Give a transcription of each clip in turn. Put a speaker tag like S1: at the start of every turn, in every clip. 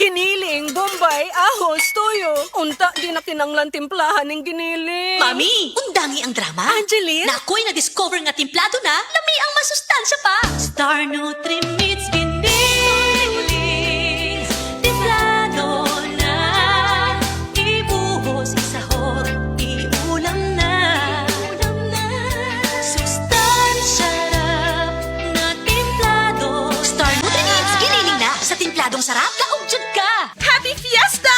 S1: Giniling, bombay, ahos, tuyo. Unta, di na kinanglan timplahan ng giniling.
S2: Mami, undangi ang drama.
S1: Angeline?
S2: Na ako'y na-discover nga timplado na, lami ang masustansya pa. Star Nutri-Mits giniling. Timplado na. Ibuhos, isahog, iulam na. Sustansya na timplado. Star Nutri-Mits giniling na. Sa timpladong sarap, kaugjad ka.
S1: Happy Fiesta!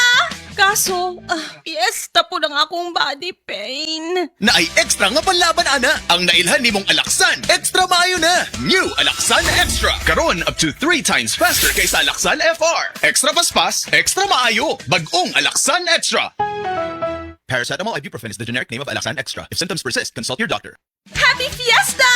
S1: Kaso, fiesta po ng akong body pain.
S3: Na ay extra nga panlaban ana ang nailhan nimong Alaksan. Extra maayo na. New Alaksan Extra. Karon up to 3 times faster kaysa Alaksan FR. Extra paspas, extra maayo. Bagong Alaksan Extra. Paracetamol ibuprofen is the generic name of Alaksan Extra. If symptoms persist, consult your doctor.
S1: Happy Fiesta!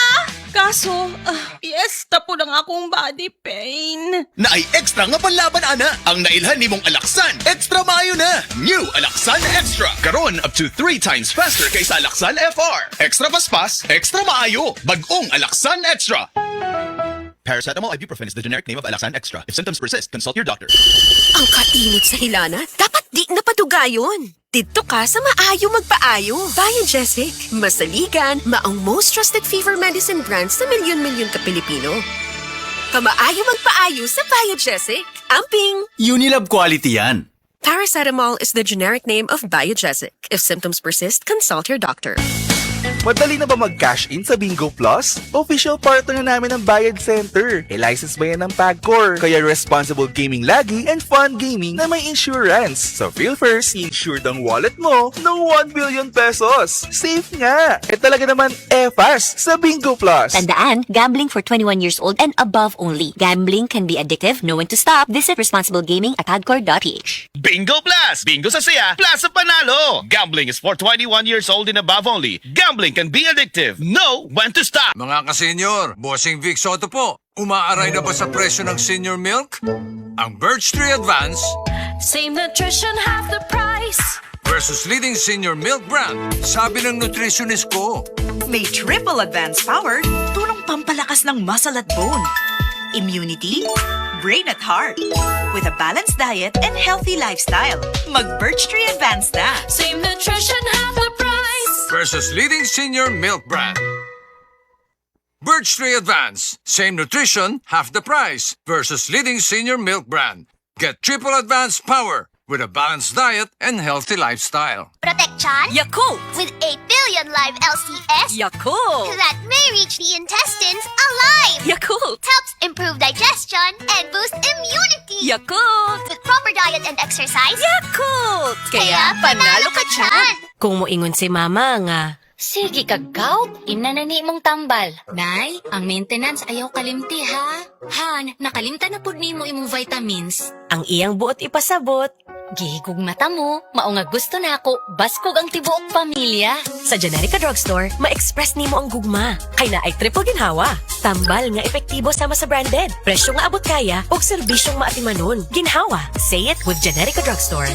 S1: Kaso, fiesta po ng akong body pain.
S3: Na ay extra nga panlaban ana ang nailhan nimong Alaksan. Extra maayo na. New Alaksan Extra. Karon up to 3 times faster kaysa Alaksan FR. Extra paspas, extra maayo. Bagong Alaksan Extra. Paracetamol ibuprofen is the generic name of Alaksan Extra. If symptoms persist, consult your doctor.
S4: Ang kainit sa hilana, dapat di napadugayon. Dito ka sa maayo magpaayo. Biogesic, masaligan, maong most trusted fever medicine brands sa milyon-milyon ka Pilipino. Kamaayo magpaayo sa Biogesic. Amping!
S5: Unilab quality yan.
S4: Paracetamol is the generic name of Biogesic. If symptoms persist, consult your doctor.
S6: Madali na ba mag-cash in sa Bingo Plus? Official partner na namin ng Bayad Center. E-license ba yan ng PAGCOR? Kaya responsible gaming lagi and fun gaming na may insurance. So feel first, insured ang wallet mo ng 1 billion pesos. Safe nga! E talaga naman fast sa Bingo Plus.
S7: Tandaan, gambling for 21 years old and above only. Gambling can be addictive. Know when to stop. Visit responsiblegaming@hardcore.ph.
S8: Bingo Plus! Bingo sa saya, plus sa panalo! Gambling is for 21 years old and above only. Gambling can be addictive. Know when to stop!
S9: Mga ka-senior, Bossing Vic Soto po. Umaaray na ba sa presyo ng senior milk? Ang Birch Tree Advance
S2: Same nutrition, half the price.
S9: versus leading senior milk brand. Sabi ng nutritionist ko.
S10: May triple advanced power, tulong pampalakas ng muscle at bone, immunity, brain at heart. With a balanced diet and healthy lifestyle, mag-Birch Tree Advance na.
S2: Same nutrition, half the price.
S9: Versus leading senior milk brand. Birch Tree Advance. Same nutrition, half the price. Versus leading senior milk brand. Get triple advanced power with a balanced diet and healthy lifestyle.
S11: Protection
S4: Yakult!
S11: with 8 billion live LCS
S4: Yakult!
S11: that may reach the intestines alive.
S4: Yakult!
S11: Helps improve digestion and boost immunity.
S4: Yakult!
S11: With proper diet and exercise,
S4: Yakult!
S11: Kaya panalo ka dyan.
S4: Kung moingon si mama nga,
S7: Sige kagaw, inanani mong tambal. Nay, ang maintenance ayaw kalimti ha. Han, nakalimta na pud nimo imong vitamins.
S4: ang iyang buot ipasabot.
S7: Gihigog mata mo, mao nga gusto na ako, baskog ang tibuok pamilya.
S4: Sa Generica Drugstore, ma-express nimo ang gugma. Kay na ay triple ginhawa. Tambal nga epektibo sama sa branded. Presyo nga abot kaya, og serbisyong maatimanon. Ginhawa. Say it with Generica Drugstore.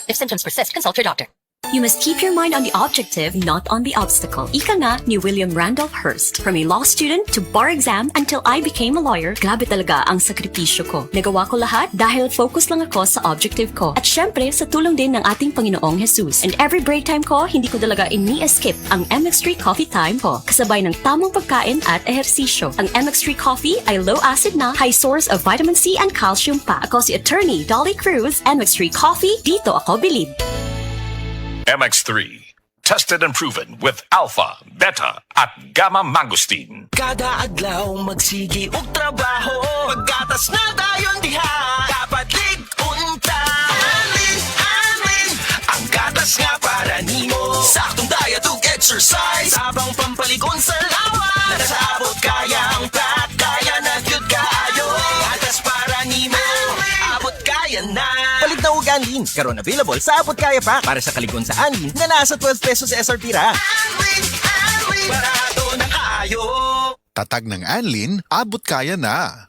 S7: If symptoms persist, consult your doctor.
S12: You must keep your mind on the objective, not on the obstacle. Ika nga ni William Randolph Hearst. From a law student to bar exam until I became a lawyer, grabe talaga ang sakripisyo ko. Nagawa ko lahat dahil focus lang ako sa objective ko. At syempre, sa tulong din ng ating Panginoong Jesus. And every break time ko, hindi ko talaga ini-skip ang MX3 coffee time ko. Kasabay ng tamang pagkain at ehersisyo. Ang MX3 coffee ay low acid na, high source of vitamin C and calcium pa. Ako si Attorney Dolly Cruz, MX3 coffee, dito ako bilib.
S8: MX3. Tested and proven with alpha, beta, at gamma mangosteen.
S13: Kada adlaw magsigi og trabaho, pagkatas na dayon diha, dapat ligunta. Anlin, ang gatas nga para nimo. Saktong diet ug exercise, habang pampalikon sa lawa. Nasa abot kaya ang pack, kaya na gyud kaayo. Gatas para nimo, abot kaya na. Palit na ug Anlin, karon available sa abot kaya pack para sa kaligon sa Anlin na nasa 12 pesos SRP ra. Anlin, barato na kayo.
S14: Tatag ng Anlin, abot kaya na.